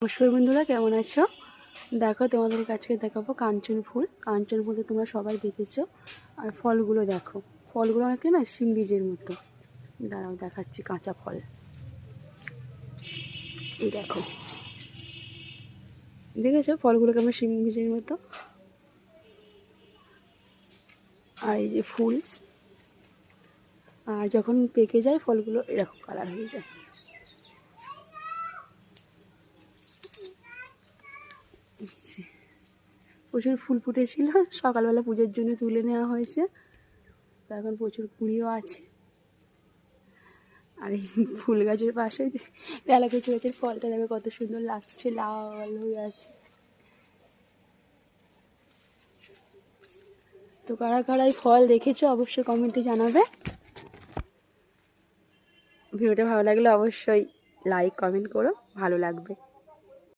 নমস্কার বন্ধুরা, কেমন আছো? দেখো, তোমাদের কাছে দেখাবো কাঞ্চন ফুল। কাঞ্চন ফুল তো তোমরা সবাই দেখেছো। আর ফলগুলো দেখো, ফলগুলো অনেকটা না শিম বীজের মতো। দাঁড়াও দেখাচ্ছি কাঁচা ফল। এই দেখো, দেখেছো ফলগুলো কেমন শিম বীজের মতো। আর এই যে ফুল, আর যখন পেকে যায় ফলগুলো এরকম কালার হয়ে যায়। প্রচুর ফুল ফুটেছিল, সকালবেলা পুজোর জন্য তুলে নেওয়া হয়েছে। তো এখন প্রচুর কুড়িও আছে। আর এই ফুল গাছের পাশে তেলাকুচি গাছের ফলটা দেখো কত সুন্দর লাগছে, লাল হয়ে আছে। তো কারা কারা এই ফল দেখেছো অবশ্যই কমেন্টে জানাবে। ভিডিওটা ভালো লাগলে অবশ্যই লাইক কমেন্ট করো, ভালো লাগবে।